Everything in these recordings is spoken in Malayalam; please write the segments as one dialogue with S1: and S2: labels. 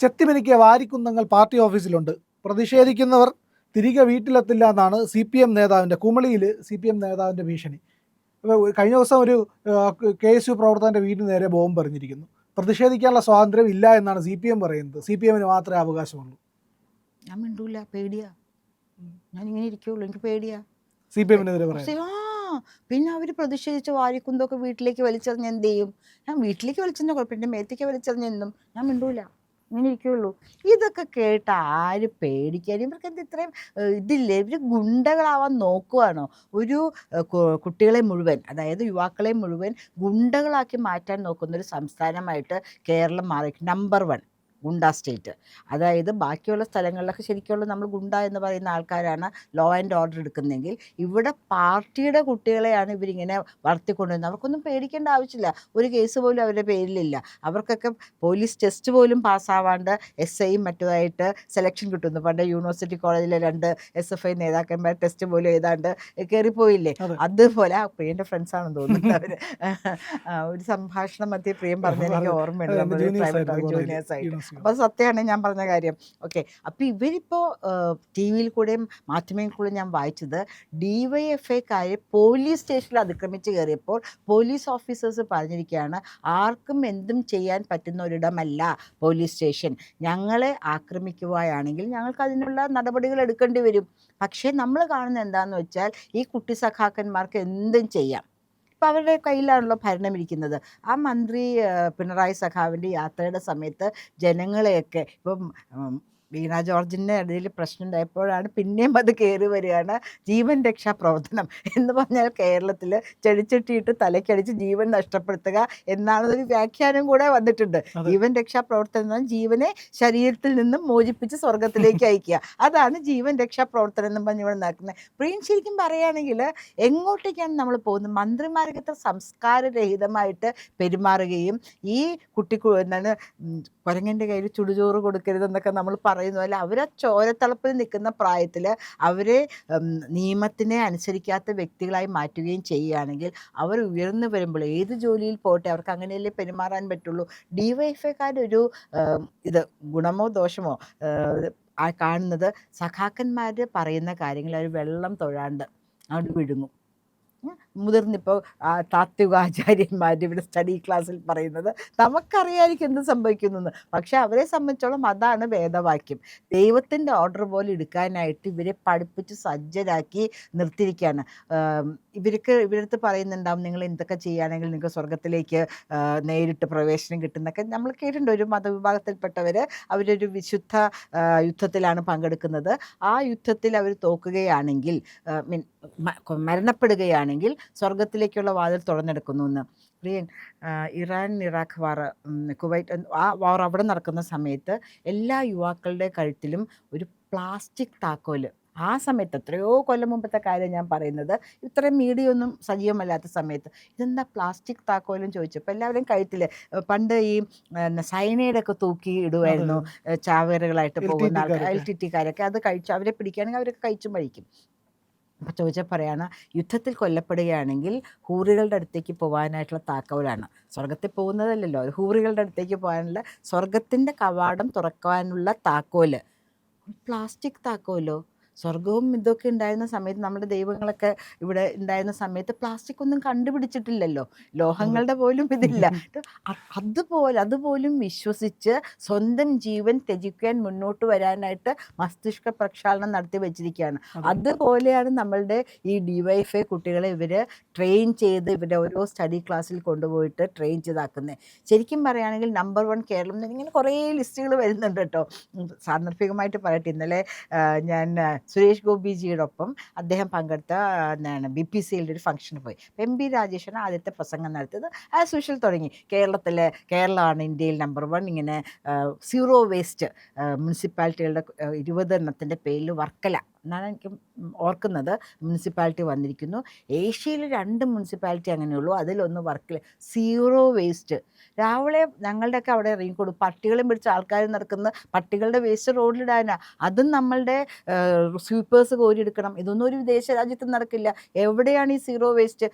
S1: ചെത്തിമിനിക്കിയ വാരിക്കുന്നങ്ങൾ പാർട്ടി ഓഫീസിലുണ്ട്. പ്രതിഷേധിക്കുന്നവർ തിരികെ വീട്ടിലെത്തില്ല എന്നാണ് CPM നേതാവിൻ്റെ കുമളിയിൽ CPM നേതാവിൻ്റെ ഭീഷണി. കഴിഞ്ഞ ദിവസം ഒരു KSU പ്രവർത്തകൻ്റെ വീടിന് നേരെ ബോംബ് എറിഞ്ഞിരിക്കുന്നു. പ്രതിഷേധിക്കാനുള്ള സ്വാതന്ത്ര്യം ഇല്ല എന്നാണ് CPM പറയുന്നത്. CPMന് മാത്രമേ അവകാശമുള്ളൂ.
S2: ഞാൻ മിണ്ടൂല, പേടിയാ. ഞാനിങ്ങനെ ഇരിക്കുള്ളൂ, എനിക്ക് പേടിയാ
S1: CPMനെതിരെ പറയാം.
S2: പിന്നെ അവർ പ്രതിഷേധിച്ച് വാരിക്കുന്നതൊക്കെ വീട്ടിലേക്ക് വലിച്ചെറിഞ്ഞ് എന്ത് ചെയ്യും? ഞാൻ വീട്ടിലേക്ക് വലിച്ചെറിഞ്ഞ കുഴപ്പം, എൻ്റെ മേത്തേക്ക് വലിച്ചെറിഞ്ഞ എന്തും ഞാൻ മിണ്ടൂല, ഇങ്ങനെ ഇരിക്കുള്ളൂ. ഇതൊക്കെ കേട്ട് ആര് പേടിക്കാൻ? ഇവർക്ക് എന്ത് ഇത്രയും ഇതില്ലേ? ഇവർ ഗുണ്ടകളാവാൻ നോക്കുവാണോ? ഒരു കുട്ടികളെ മുഴുവൻ, അതായത് യുവാക്കളെ മുഴുവൻ ഗുണ്ടകളാക്കി മാറ്റാൻ നോക്കുന്നൊരു സംസ്ഥാനമായിട്ട് കേരളം മാറി. നമ്പർ 1 ഗുണ്ട സ്റ്റേറ്റ്. അതായത് ബാക്കിയുള്ള സ്ഥലങ്ങളിലൊക്കെ ശരിക്കുള്ള നമ്മൾ ഗുണ്ട എന്ന് പറയുന്ന ആൾക്കാരാണ് ലോ ആൻഡ് ഓർഡർ എടുക്കുന്നതെങ്കിൽ ഇവിടെ പാർട്ടിയുടെ കുട്ടികളെയാണ് ഇവരിങ്ങനെ വളർത്തിക്കൊണ്ടുവരുന്നത്. അവർക്കൊന്നും പേടിക്കേണ്ട ആവശ്യമില്ല. ഒരു കേസ് പോലും അവരുടെ പേരിലില്ല. അവർക്കൊക്കെ പോലീസ് ടെസ്റ്റ് പോലും പാസ്സാവാണ്ട് SIയും മറ്റുമായിട്ട് സെലക്ഷൻ കിട്ടുന്നു. പണ്ട് യൂണിവേഴ്സിറ്റി കോളേജിലെ 2 SFI നേതാക്കന്മാർ ടെസ്റ്റ് പോലും എഴുതാണ്ട് കയറിപ്പോയില്ലേ? അതുപോലെ പ്രിയൻ്റെ ഫ്രണ്ട്സാണെന്ന് തോന്നുന്നു അവർ. ഒരു സംഭാഷണം മധ്യേ പ്രിയം പറഞ്ഞ എനിക്ക് ഓർമ്മയുണ്ട്, നമ്മൾ ജൂനിയേഴ്സ് ആയിട്ട്. അപ്പോൾ സത്യമാണ് ഞാൻ പറഞ്ഞ കാര്യം. ഓക്കെ, അപ്പോൾ ഇവരിപ്പോൾ TV-യിൽ കൂടെയും മാധ്യമങ്ങളിൽ കൂടെ ഞാൻ വായിച്ചത് DYFIക്കാരെ പോലീസ് സ്റ്റേഷനിൽ അതിക്രമിച്ച് കയറിയപ്പോൾ പോലീസ് ഓഫീസേഴ്സ് പറഞ്ഞിരിക്കുകയാണ്, ആർക്കും എന്തും ചെയ്യാൻ പറ്റുന്ന ഒരിടമല്ല പോലീസ് സ്റ്റേഷൻ. ഞങ്ങളെ ആക്രമിക്കുകയാണെങ്കിൽ ഞങ്ങൾക്ക് അതിനുള്ള നടപടികൾ എടുക്കേണ്ടി വരും. പക്ഷേ നമ്മൾ കാണുന്നത് എന്താണെന്ന് വെച്ചാൽ ഈ കുട്ടി സഖാക്കന്മാർക്ക് എന്തും ചെയ്യാം. ഇപ്പം അവരുടെ കയ്യിലാണല്ലോ ഭരണം ഇരിക്കുന്നത്. ആ മന്ത്രി പിണറായി സഖാവിൻ്റെ യാത്രയുടെ സമയത്ത് ജനങ്ങളെയൊക്കെ ഇപ്പം വീണ ജോർജിൻ്റെ ഇടയിൽ പ്രശ്നം ഉണ്ടായപ്പോഴാണ് പിന്നെയും അത് കയറി വരികയാണ് ജീവൻ രക്ഷാ പ്രവർത്തനം എന്ന് പറഞ്ഞാൽ കേരളത്തിൽ ചെടിച്ചട്ടിയിട്ട് തലയ്ക്കടിച്ച് ജീവൻ നഷ്ടപ്പെടുത്തുക എന്നാണ് ഒരു വ്യാഖ്യാനം കൂടെ വന്നിട്ടുണ്ട്. ജീവൻ രക്ഷാ പ്രവർത്തനം എന്നാൽ ജീവനെ ശരീരത്തിൽ നിന്നും മോചിപ്പിച്ച് സ്വർഗത്തിലേക്ക് അയക്കുക, അതാണ് ജീവൻ രക്ഷാ പ്രവർത്തനം എന്ന് പറഞ്ഞിവിടെ നടക്കുന്നത്. പ്രിയം ശരിക്കും പറയുകയാണെങ്കിൽ എങ്ങോട്ടേക്കാണ് നമ്മൾ പോകുന്നത്? മന്ത്രിമാരൊക്കെ ഇത്ര സംസ്കാരരഹിതമായിട്ട് പെരുമാറുകയും ഈ എന്താണ് കുരങ്ങൻ്റെ കയ്യിൽ ചുടുചോറ് കൊടുക്കരുതെന്നൊക്കെ നമ്മൾ പറയുന്നു അല്ല. അവർ ആ ചോരത്തളപ്പിൽ നിൽക്കുന്ന പ്രായത്തിൽ അവരെ നിയമത്തിനെ അനുസരിക്കാത്ത വ്യക്തികളായി മാറ്റുകയും ചെയ്യുകയാണെങ്കിൽ അവർ ഉയർന്നു വരുമ്പോൾ ഏത് ജോലിയിൽ പോട്ടെ അവർക്ക് അങ്ങനെയല്ലേ പെരുമാറാൻ പറ്റുള്ളൂ. DYFIക്കാരൊരു ഇത് ഗുണമോ ദോഷമോ കാണുന്നത് സഖാക്കന്മാർ പറയുന്ന കാര്യങ്ങൾ അവർ വെള്ളം തൊഴാണ്ട് അവിടെ വിഴുങ്ങും. മുതിർന്നിപ്പോൾ താത്വികാചാര്യന്മാർ ഇവിടെ സ്റ്റഡി ക്ലാസ്സിൽ പറയുന്നത് നമുക്കറിയാമായിരിക്കും എന്ത് സംഭവിക്കുന്നു. പക്ഷെ അവരെ സംബന്ധിച്ചോളം അതാണ് വേദവാക്യം. ദൈവത്തിൻ്റെ ഓർഡർ പോലെ എടുക്കാനായിട്ട് ഇവരെ പഠിപ്പിച്ച് സജ്ജരാക്കി നിർത്തിയിരിക്കുകയാണ്. ഇവരടുത്ത് പറയുന്നുണ്ടാവും, നിങ്ങൾ എന്തൊക്കെ ചെയ്യുകയാണെങ്കിൽ നിങ്ങൾക്ക് സ്വർഗത്തിലേക്ക് നേരിട്ട് പ്രവേശനം കിട്ടുന്നൊക്കെ നമ്മൾ കേട്ടിട്ടുണ്ട്. ഒരു മതവിഭാഗത്തിൽപ്പെട്ടവർ അവരൊരു വിശുദ്ധ യുദ്ധത്തിലാണ് പങ്കെടുക്കുന്നത്. ആ യുദ്ധത്തിൽ അവർ തോക്കുകയാണെങ്കിൽ മരണപ്പെടുകയാണെങ്കിൽ സ്വർഗത്തിലേക്കുള്ള വാതിൽ തുറന്നെടുക്കുന്നു എന്ന്. പ്രിയൻ, ഇറാൻ ഇറാഖ് വാർ, കുവൈറ്റ് ആ വാർ അവിടെ നടക്കുന്ന സമയത്ത് എല്ലാ യുവാക്കളുടെ കഴുത്തിലും ഒരു പ്ലാസ്റ്റിക് താക്കോല്. ആ സമയത്ത് എത്രയോ കൊല്ലം മുമ്പത്തെ കാര്യം ഞാൻ പറയുന്നത്, ഇത്രയും മീഡിയ ഒന്നും സജീവമല്ലാത്ത സമയത്ത് ഇതെന്താ പ്ലാസ്റ്റിക് താക്കോലും ചോദിച്ചപ്പോൾ എല്ലാവരും കഴുത്തിൽ പണ്ട് ഈ സൈനൈഡൊക്കെ തൂക്കി ഇടുമായിരുന്നു ചാവേറുകളായിട്ട് പോകുന്ന ആൾക്കാർ, LTTക്കാരൊക്കെ അത് കഴിച്ചു, അവരെ പിടിക്കുകയാണെങ്കിൽ അവരൊക്കെ കഴിച്ചും കഴിക്കും. അപ്പോൾ ചോദിച്ചാൽ പറയാണ്, യുദ്ധത്തിൽ കൊല്ലപ്പെടുകയാണെങ്കിൽ ഹൂറികളുടെ അടുത്തേക്ക് പോകാനായിട്ടുള്ള താക്കോലാണ്. സ്വർഗത്തിൽ പോകുന്നതല്ലല്ലോ, ഹൂറികളുടെ അടുത്തേക്ക് പോകാനുള്ള സ്വർഗത്തിൻ്റെ കവാടം തുറക്കാനുള്ള താക്കോല് പ്ലാസ്റ്റിക് താക്കോലോ? സ്വർഗവും ഇതൊക്കെ ഉണ്ടായിരുന്ന സമയത്ത്, നമ്മുടെ ദൈവങ്ങളൊക്കെ ഇവിടെ ഉണ്ടായിരുന്ന സമയത്ത് പ്ലാസ്റ്റിക് ഒന്നും കണ്ടുപിടിച്ചിട്ടില്ലല്ലോ, ലോഹങ്ങളുടെ പോലും ഇതില്ല. അതുപോലും വിശ്വസിച്ച് സ്വന്തം ജീവൻ ത്യജിക്കാൻ മുന്നോട്ട് വരാനായിട്ട് മസ്തിഷ്ക പ്രക്ഷാളനം നടത്തി വെച്ചിരിക്കുകയാണ്. അതുപോലെയാണ് നമ്മളുടെ ഈ DYFI കുട്ടികളെ ഇവർ ട്രെയിൻ ചെയ്ത് ഇവരുടെ ഓരോ സ്റ്റഡി ക്ലാസ്സിൽ കൊണ്ടുപോയിട്ട് ട്രെയിൻ ചെയ്താക്കുന്നത്. ശരിക്കും പറയുകയാണെങ്കിൽ നമ്പർ 1 കേരളം, ഇങ്ങനെ കുറേ ലിസ്റ്റുകൾ വരുന്നുണ്ട് കേട്ടോ. സാന്ദർഭികമായിട്ട് പറയട്ടെ, ഇന്നലെ ഞാൻ സുരേഷ് ഗോപിജിയോടൊപ്പം അദ്ദേഹം പങ്കെടുത്ത BPCLയുടെ ഒരു ഫംഗ്ഷന് പോയി. MP രാജേഷാണ് ആദ്യത്തെ പ്രസംഗം നടത്തിയത്. ആസ് യൂഷ്വൽ തുടങ്ങി, കേരളമാണ് ഇന്ത്യയിൽ നമ്പർ 1 ഇങ്ങനെ സീറോ വേസ്റ്റ് മുനിസിപ്പാലിറ്റികളുടെ 20 എണ്ണത്തിൻ്റെ പേരിൽ വർക്കല എന്നാണ് എനിക്ക് ഓർക്കുന്നത് മുനിസിപ്പാലിറ്റി വന്നിരിക്കുന്നു. ഏഷ്യയിൽ 2 മുനിസിപ്പാലിറ്റി അങ്ങനെയുള്ളൂ, അതിലൊന്ന് വർക്കല. സീറോ വേസ്റ്റ് രാവിലെ ഞങ്ങളുടെയൊക്കെ അവിടെ ഇറങ്ങിക്കൊടുക്കും. പട്ടികളെ പിടിച്ച് ആൾക്കാർ നടക്കുന്ന പട്ടികളുടെ വേസ്റ്റ് റോഡിലിടാനാ. അതും നമ്മളുടെ സ്വീപ്പേഴ്സ് കോരിയെടുക്കണം. ഇതൊന്നും ഒരു വിദേശ രാജ്യത്ത് നടക്കില്ല. എവിടെയാണ് ഈ സീറോ വേസ്റ്റ്?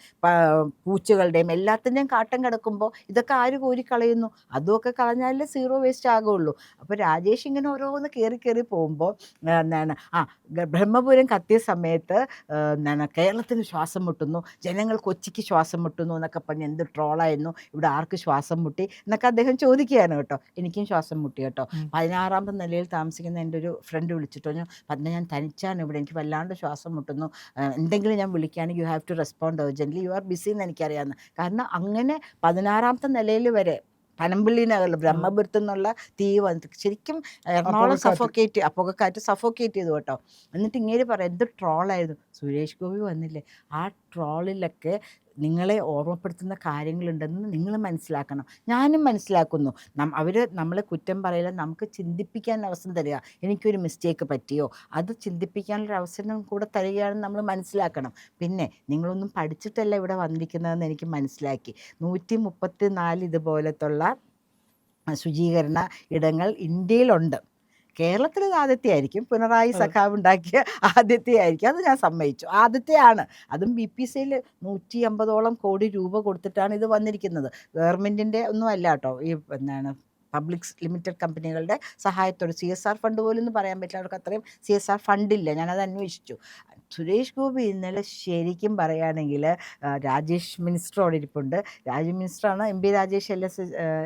S2: പൂച്ചകളുടെയും എല്ലാത്തിൻ്റെയും കാട്ടം കിടക്കുമ്പോൾ ഇതൊക്കെ ആര് കോരിക്കളയുന്നു? അതുമൊക്കെ കളഞ്ഞാലേ സീറോ വേസ്റ്റ് ആകുള്ളൂ. അപ്പോൾ രാജേഷ് ഇങ്ങനെ ഓരോന്ന് കയറി കയറി പോകുമ്പോൾ എന്താണ് ബ്രഹ്മപുരം കത്തിയ സമയത്ത് കേരളത്തിന് ശ്വാസം മുട്ടുന്നു, ജനങ്ങൾ കൊച്ചിക്ക് ശ്വാസം മുട്ടുന്നു എന്നൊക്കെ പറഞ്ഞ് എന്ത് ട്രോളായിരുന്നു, ഇവിടെ ആർക്ക് ശ്വാസം മുട്ടി എന്നൊക്കെ അദ്ദേഹം ചോദിക്കുകയാണ് കേട്ടോ. എനിക്കും ശ്വാസം മുട്ടി കേട്ടോ. 16ാമത്തെ നിലയിൽ താമസിക്കുന്ന എൻ്റെ ഒരു ഫ്രണ്ട് വിളിച്ചിട്ട് പറഞ്ഞു, പത്മ ഞാൻ തനിച്ചാണ് ഇവിടെ, എനിക്ക് വല്ലാണ്ട് ശ്വാസം മുട്ടുന്നു, എന്തെങ്കിലും ഞാൻ വിളിക്കുകയാണെങ്കിൽ you have to respond urgently, you are busy എന്ന് എനിക്കറിയാമെന്ന്. കാരണം അങ്ങനെ 16ാമത്തെ നിലയിൽ വരെ പനമ്പള്ളിനകത്ത് ബ്രഹ്മപുരത്തു നിന്നുള്ള തീ വന്നിട്ട് ശരിക്കും എറണാകുളം പുകക്കാറ്റ് സഫോക്കേറ്റ് ചെയ്തു കേട്ടോ. എന്നിട്ട് ഇങ്ങനെ പറയാം, എന്ത് ട്രോളായിരുന്നു. സുരേഷ് ഗോപി വന്നില്ലേ, ആ ട്രോളിലൊക്കെ നിങ്ങളെ ഓർമ്മപ്പെടുത്തുന്ന കാര്യങ്ങളുണ്ടെന്ന് നിങ്ങൾ മനസ്സിലാക്കണം. ഞാനും മനസ്സിലാക്കുന്നു. അവർ നമ്മളെ കുറ്റം പറയില്ല, നമുക്ക് ചിന്തിപ്പിക്കാൻ അവസരം തരിക. എനിക്കൊരു മിസ്റ്റേക്ക് പറ്റിയോ അത് ചിന്തിപ്പിക്കാനുള്ള അവസരം കൂടെ തരികയാണെന്ന് നമ്മൾ മനസ്സിലാക്കണം. പിന്നെ നിങ്ങളൊന്നും പഠിച്ചിട്ടല്ല ഇവിടെ വന്നിരിക്കുന്നതെന്ന് എനിക്ക് മനസ്സിലാക്കി. 134 ഇതുപോലത്തുള്ള ശുചീകരണ ഇടങ്ങൾ ഇന്ത്യയിലുണ്ട്. കേരളത്തിൽ ഇത് ആദ്യത്തെ ആയിരിക്കും, പിണറായി സഖാവ് ഉണ്ടാക്കിയ ആദ്യത്തെ ആയിരിക്കും, അത് ഞാൻ സമ്മതിച്ചു, ആദ്യത്തെയാണ്. അതും BPCL 150ഓളം കോടി രൂപ കൊടുത്തിട്ടാണ് ഇത് വന്നിരിക്കുന്നത്. ഗവൺമെൻറ്റിൻ്റെ ഒന്നും അല്ല കേട്ടോ, ഈ പബ്ലിക് ലിമിറ്റഡ് കമ്പനികളുടെ സഹായത്തോടെ. CSR ഫണ്ട് പോലും ഒന്നും പറയാൻ പറ്റില്ല, അവർക്ക് അത്രയും CSR ഫണ്ടില്ല. ഞാനത് അന്വേഷിച്ചു. സുരേഷ് ഗോപി ഇന്നലെ ശരിക്കും പറയുകയാണെങ്കിൽ രാജേഷ് മിനിസ്റ്ററോട് ഇരിപ്പുണ്ട്. മിനിസ്റ്ററാണ് MP രാജേഷ് LS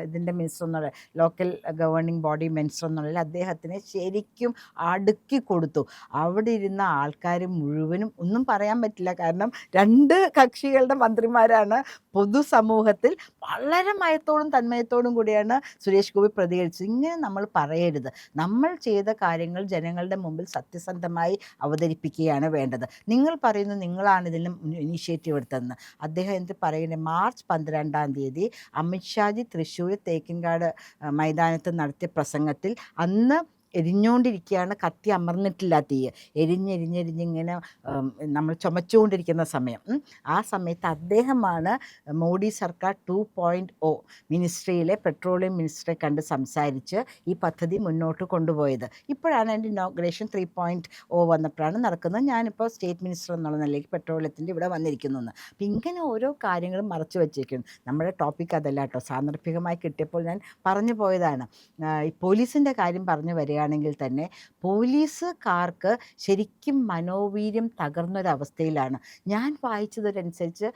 S2: ഇതിൻ്റെ മിനിസ്റ്റർ എന്നുള്ള ലോക്കൽ ഗവേണിംഗ് ബോഡി മിനിസ്റ്റർ എന്നുള്ളതിൽ അദ്ദേഹത്തിന് ശരിക്കും അടുക്കി കൊടുത്തു. അവിടെ ഇരുന്ന ആൾക്കാർ മുഴുവനും ഒന്നും പറയാൻ പറ്റില്ല, കാരണം 2 കക്ഷികളുടെ മന്ത്രിമാരാണ് പൊതുസമൂഹത്തിൽ വളരെ മയത്തോടും തന്മയത്തോടും കൂടിയാണ് സുരേഷ് ഗോപി പ്രതികരിച്ചത്. ഇങ്ങനെ നമ്മൾ പറയരുത്. നമ്മൾ ചെയ്ത കാര്യങ്ങൾ ജനങ്ങളുടെ മുമ്പിൽ സത്യസന്ധമായി അവതരിപ്പിക്കുകയാണ് വേണ്ടത്. നിങ്ങൾ പറയുന്നു നിങ്ങളാണ് ഇതിലും ഇനീഷ്യേറ്റീവ് എടുത്തതെന്ന്. അദ്ദേഹം എന്ത് പറയുന്നത്, മാർച്ച് 12-ാം തീയതി അമിത്ഷാജി തൃശ്ശൂർ തേക്കിൻകാട് മൈതാനത്ത് നടത്തിയ പ്രസംഗത്തിൽ അന്ന് എരിഞ്ഞുകൊണ്ടിരിക്കുകയാണ്, കത്തി അമർന്നിട്ടില്ല തീ, എരിഞ്ഞെരിഞ്ഞെരിഞ്ഞിങ്ങനെ നമ്മൾ ചുമച്ചുകൊണ്ടിരിക്കുന്ന സമയം. ആ സമയത്ത് അദ്ദേഹമാണ് മോഡി സർക്കാർ 2.0 മിനിസ്ട്രിയിലെ പെട്രോളിയം മിനിസ്റ്ററെ കണ്ട് സംസാരിച്ച് ഈ പദ്ധതി മുന്നോട്ട് കൊണ്ടുപോയത്. ഇപ്പോഴാണ് എൻ്റെ ഇനോഗ്രേഷൻ 3.0 വന്നപ്പോഴാണ് നടക്കുന്നത്. ഞാനിപ്പോൾ സ്റ്റേറ്റ് മിനിസ്റ്റർ എന്നുള്ള നിലയ്ക്ക് പെട്രോളിയത്തിൻ്റെ ഇവിടെ വന്നിരിക്കുന്നു എന്ന്. അപ്പം ഇങ്ങനെ ഓരോ കാര്യങ്ങളും മറച്ചു വച്ചേക്കുന്നു. നമ്മുടെ ടോപ്പിക് അതല്ല കേട്ടോ, സാന്ദർഭികമായി കിട്ടിയപ്പോൾ ഞാൻ പറഞ്ഞു പോയതാണ്. ഈ പോലീസിൻ്റെ കാര്യം പറഞ്ഞു വരികയാണെങ്കിൽ തന്നെ പോലീസുകാർക്ക് ശരിക്കും മനോവീര്യം തകർന്നൊരവസ്ഥയിലാണ്. ഞാൻ വായിച്ചതനുസരിച്ച്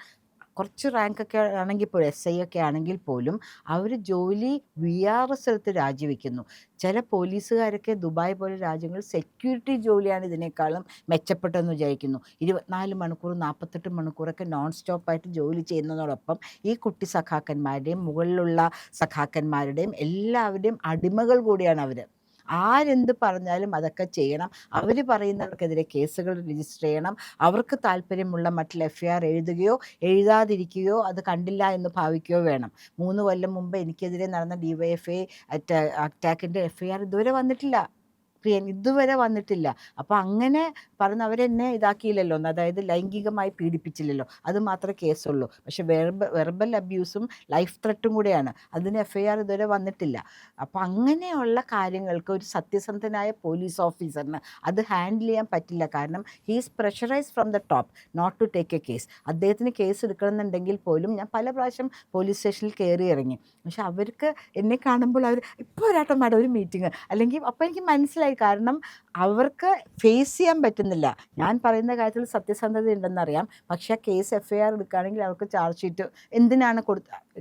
S2: കുറച്ച് റാങ്കൊക്കെ ആണെങ്കിൽ പോലും SI ഒക്കെ ആണെങ്കിൽ പോലും അവർ ജോലി VRS എടുത്ത് രാജിവെക്കുന്നു. ചില പോലീസുകാരൊക്കെ ദുബായ് പോലെ രാജ്യങ്ങളിൽ സെക്യൂരിറ്റി ജോലിയാണ് ഇതിനേക്കാളും മെച്ചപ്പെട്ടതെന്ന് വിചാരിക്കുന്നു. 24 മണിക്കൂർ 48 മണിക്കൂറൊക്കെ നോൺ സ്റ്റോപ്പായിട്ട് ജോലി ചെയ്യുന്നതോടൊപ്പം ഈ കുട്ടി സഖാക്കന്മാരുടെയും മുകളിലുള്ള സഖാക്കന്മാരുടെയും എല്ലാവരുടെയും അടിമകൾ കൂടിയാണ് അവർ. ആരെന്ത് പറഞ്ഞാലും അതൊക്കെ ചെയ്യണം. അവർ പറയുന്നവർക്കെതിരെ കേസുകൾ രജിസ്റ്റർ ചെയ്യണം. അവർക്ക് താല്പര്യമുള്ള മറ്റുള്ള FIR എഴുതുകയോ എഴുതാതിരിക്കുകയോ അത് കണ്ടില്ല എന്ന് ഭാവിക്കുകയോ വേണം. 3 കൊല്ലം മുമ്പ് എനിക്കെതിരെ നടന്ന DYFI അറ്റാക്കിൻ്റെ FIR ഇതുവരെ വന്നിട്ടില്ല പ്രിയൻ, ഇതുവരെ വന്നിട്ടില്ല. അപ്പോൾ അങ്ങനെ പറഞ്ഞ് അവരെന്നെ ഇതാക്കിയില്ലല്ലോ, അതായത് ലൈംഗികമായി പീഡിപ്പിച്ചില്ലല്ലോ, അത് മാത്രമേ കേസുള്ളൂ. പക്ഷെ വെർബൽ അബ്യൂസും ലൈഫ് ത്രെട്ടും കൂടെയാണ്, അതിന് FIR ഇതുവരെ വന്നിട്ടില്ല. അപ്പോൾ അങ്ങനെയുള്ള കാര്യങ്ങൾക്ക് ഒരു സത്യസന്ധനായ പോലീസ് ഓഫീസറിന് അത് ഹാൻഡിൽ ചെയ്യാൻ പറ്റില്ല. കാരണം he's pressurised from the top not to take a case. അദ്ദേഹത്തിന് കേസ് എടുക്കണമെന്നുണ്ടെങ്കിൽ പോലും ഞാൻ പല പ്രാവശ്യം പോലീസ് സ്റ്റേഷനിൽ കയറി ഇറങ്ങി. പക്ഷെ അവർക്ക് എന്നെ കാണുമ്പോൾ അവർ ഇപ്പോൾ ഒരാട്ടം മാഡം ഒരു മീറ്റിംഗ് അല്ലെങ്കിൽ, അപ്പോൾ എനിക്ക് മനസ്സിലായി, കാരണം അവർക്ക് ഫേസ് ചെയ്യാൻ പറ്റുന്നില്ല. ഞാൻ പറയുന്ന കാര്യത്തിൽ സത്യസന്ധത ഉണ്ടെന്നറിയാം, പക്ഷേ കേസ് FIR എടുക്കുകയാണെങ്കിൽ അവർക്ക് ചാർജ് ഷീറ്റ് എന്തിനാണ്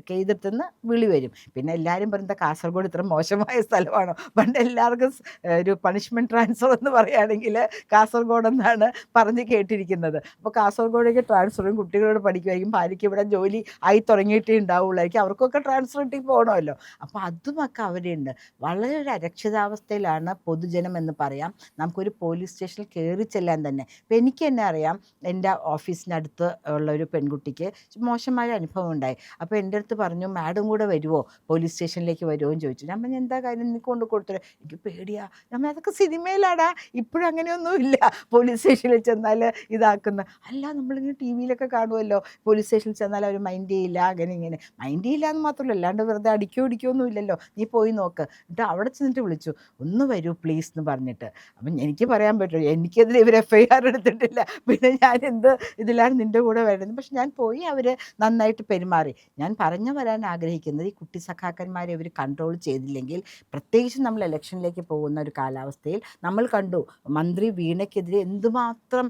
S2: ചെയ്തിട്ടെന്ന് വിളി വരും. പിന്നെ എല്ലാവരും പറയുന്നത് കാസർഗോഡ് ഇത്ര മോശമായ സ്ഥലമാണോ, പണ്ട് എല്ലാവർക്കും ഒരു പണിഷ്മെൻറ്റ് ട്രാൻസ്ഫർ എന്ന് പറയുകയാണെങ്കിൽ കാസർഗോഡ് എന്നാണ് പറഞ്ഞ് കേട്ടിരിക്കുന്നത്. അപ്പോൾ കാസർഗോഡേക്ക് ട്രാൻസ്ഫറും കുട്ടികളോട് പഠിക്കുമായിരിക്കും, ഭാര്യയ്ക്ക് ഇവിടെ ജോലി ആയി തുടങ്ങിയിട്ടേ ഉണ്ടാവുള്ളായിരിക്കും, അവർക്കൊക്കെ ട്രാൻസ്ഫർ കിട്ടി പോകണമല്ലോ. അപ്പോൾ അതുമൊക്കെ അവിടെയുണ്ട്. വളരെ ഒരു അരക്ഷിതാവസ്ഥയിലാണ് പൊതുജനം എന്ന് പറയാം. നമുക്കൊരു പോലീസ് സ്റ്റേഷനിൽ കയറി ചെല്ലാൻ തന്നെ. ഇപ്പം എനിക്ക് തന്നെ അറിയാം, എൻ്റെ ഓഫീസിനടുത്ത് ഉള്ള ഒരു പെൺകുട്ടിക്ക് മോശമായ അനുഭവം ഉണ്ടായി. അപ്പോൾ എൻ്റെ അടുത്ത് പറഞ്ഞു മാഡം കൂടെ വരുമോ, പോലീസ് സ്റ്റേഷനിലേക്ക് വരുമോ എന്ന് ചോദിച്ചു. ഞാൻ പറഞ്ഞു എന്താ കാര്യം, നീ കൊണ്ട് കൊടുത്തത്, എനിക്ക് പേടിയാ. ഞാൻ പറഞ്ഞു അതൊക്കെ സിനിമയിലാടാ, ഇപ്പോഴും അങ്ങനെയൊന്നും ഇല്ല, പോലീസ് സ്റ്റേഷനിൽ ചെന്നാൽ ഇതാക്കുന്ന. അല്ല നമ്മളിങ്ങനെ ടി വിയിലൊക്കെ കാണുമല്ലോ, പോലീസ് സ്റ്റേഷനിൽ ചെന്നാൽ അവർ മൈൻഡ് ചെയ്യില്ല, അങ്ങനെ ഇങ്ങനെ. മൈൻഡ് ചെയ്യില്ല എന്ന് മാത്രമല്ല, അല്ലാണ്ട് വെറുതെ അടിക്കുകയൊന്നും ഇല്ലല്ലോ, നീ പോയി നോക്ക്. എന്നിട്ട് അവിടെ ചെന്നിട്ട് വിളിച്ചു, ഒന്ന് വരൂ പ്ലീസ് എന്ന് പറഞ്ഞിട്ട്. അപ്പം എനിക്ക് പറയാൻ പറ്റുമോ, എനിക്കെതിരെ ഇവർ FIR എടുത്തിട്ടില്ല, പിന്നെ ഞാൻ എന്ത് ഇതിലാണ് നിൻ്റെ കൂടെ വരുന്നത്. പക്ഷെ ഞാൻ പോയി, അവർ നന്നായിട്ട് പെരുമാറി. ഞാൻ പറഞ്ഞു വരാൻ ആഗ്രഹിക്കുന്നത്, ഈ കുട്ടി സഖാക്കന്മാരെ ഇവർ കൺട്രോൾ ചെയ്തില്ലെങ്കിൽ, പ്രത്യേകിച്ച് നമ്മൾ ഇലക്ഷനിലേക്ക് പോകുന്ന ഒരു കാലാവസ്ഥയിൽ നമ്മൾ കണ്ടു മന്ത്രി വീണയ്ക്കെതിരെ എന്തുമാത്രം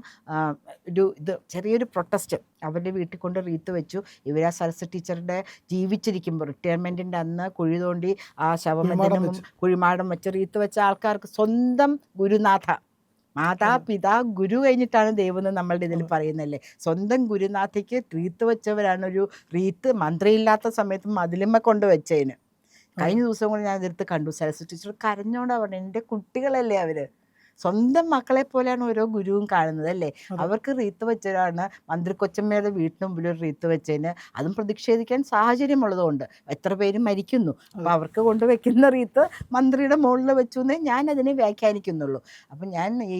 S2: ചെറിയൊരു പ്രൊട്ടസ്റ്റ് അവരുടെ വീട്ടിൽ കൊണ്ട് റീത്ത് വെച്ചു. ഇവർ ആ സരസ്വതി ടീച്ചറുടെ ജീവിച്ചിരിക്കുമ്പോൾ റിട്ടയർമെൻറ്റിൻ്റെ അന്ന് കുഴി തോണ്ടി ആ ശവമഞ്ചനം കുഴിമാടം വെച്ച് റീത്ത് വെച്ച ആൾക്കാർക്ക് സ്വന്തം ഗുരുനാഥ, മാതാപിതാ ഗുരു കഴിഞ്ഞിട്ടാണ് ദൈവം എന്ന് നമ്മളുടെ ഇതിൽ പറയുന്നല്ലേ. സ്വന്തം ഗുരുനാഥയ്ക്ക് റീത്ത് വെച്ചവരാണ് ഒരു റീത്ത് മന്ത്രിയില്ലാത്ത സമയത്ത് മതിലിമ്മ കൊണ്ട് വെച്ചതിന്. കഴിഞ്ഞ ദിവസം കൂടെ ഞാൻ ഇതെടുത്ത് കണ്ടു, സരസ്വതി ടീച്ചർ കരഞ്ഞോണ്ടാ പറഞ്ഞു, എൻ്റെ കുട്ടികളല്ലേ അവർ, സ്വന്തം മക്കളെ പോലെയാണ് ഓരോ ഗുരുവും കാണുന്നത് അല്ലേ. അവർക്ക് റീത്ത് വെച്ചതാണ് മന്ത്രി കൊച്ചമ്മയുടെ വീട്ടിന് മുമ്പിൽ ഒരു റീത്ത് വെച്ചതിന്, അതും പ്രതിഷേധിക്കാൻ സാഹചര്യമുള്ളതുകൊണ്ട് എത്ര പേര് മരിക്കുന്നു. അപ്പോൾ അവർക്ക് കൊണ്ട് വെക്കുന്ന റീത്ത് മന്ത്രിയുടെ മുകളിൽ വെച്ചു എന്നേ ഞാൻ അതിനെ വ്യാഖ്യാനിക്കുന്നുള്ളൂ. അപ്പം ഞാൻ ഈ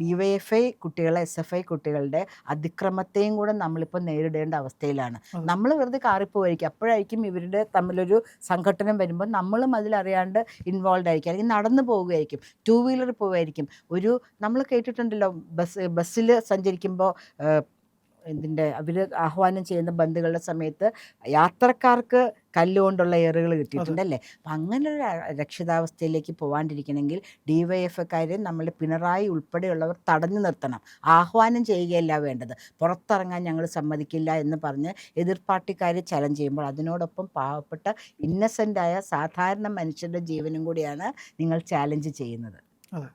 S2: DYFI കുട്ടികളെ, SFI കുട്ടികളുടെ അതിക്രമത്തെയും കൂടെ നമ്മളിപ്പോൾ നേരിടേണ്ട അവസ്ഥയിലാണ്. നമ്മൾ വെറുതെ കാറിപ്പോയിരിക്കും, അപ്പോഴായിരിക്കും ഇവരുടെ തമ്മിലൊരു സംഘട്ടനം വരുമ്പോൾ നമ്മളും അതിലറിയാണ്ട് ഇൻവോൾവ് ആയിരിക്കും, അല്ലെങ്കിൽ നടന്നു പോവുകയായിരിക്കും, 2 വീലർ പോവുമായിരിക്കും. നമ്മൾ കേട്ടിട്ടുണ്ടല്ലോ, ബസ്സിൽ സഞ്ചരിക്കുമ്പോൾ അവർ ആഹ്വാനം ചെയ്യുന്ന ബന്ധുക്കളുടെ സമയത്ത് യാത്രക്കാർക്ക് കല്ലുകൊണ്ടുള്ള ഏറുകൾ കിട്ടിയിട്ടുണ്ടല്ലേ. അപ്പം അങ്ങനെ ഒരു രക്ഷിതാവസ്ഥയിലേക്ക് പോകാണ്ടിരിക്കണമെങ്കിൽ DYFIക്കാരെ നമ്മൾ പിണറായി ഉൾപ്പെടെയുള്ളവർ തടഞ്ഞു നിർത്തണം, ആഹ്വാനം ചെയ്യുകയല്ല വേണ്ടത്. പുറത്തിറങ്ങാൻ ഞങ്ങൾ സമ്മതിക്കില്ല എന്ന് പറഞ്ഞ് എതിർ പാർട്ടിക്കാർ ചലഞ്ച് ചെയ്യുമ്പോൾ അതിനോടൊപ്പം പാവപ്പെട്ട ഇന്നസെൻ്റായ സാധാരണ മനുഷ്യരുടെ ജീവനും കൂടിയാണ് നിങ്ങൾ ചാലഞ്ച് ചെയ്യുന്നത്.
S1: അതെ.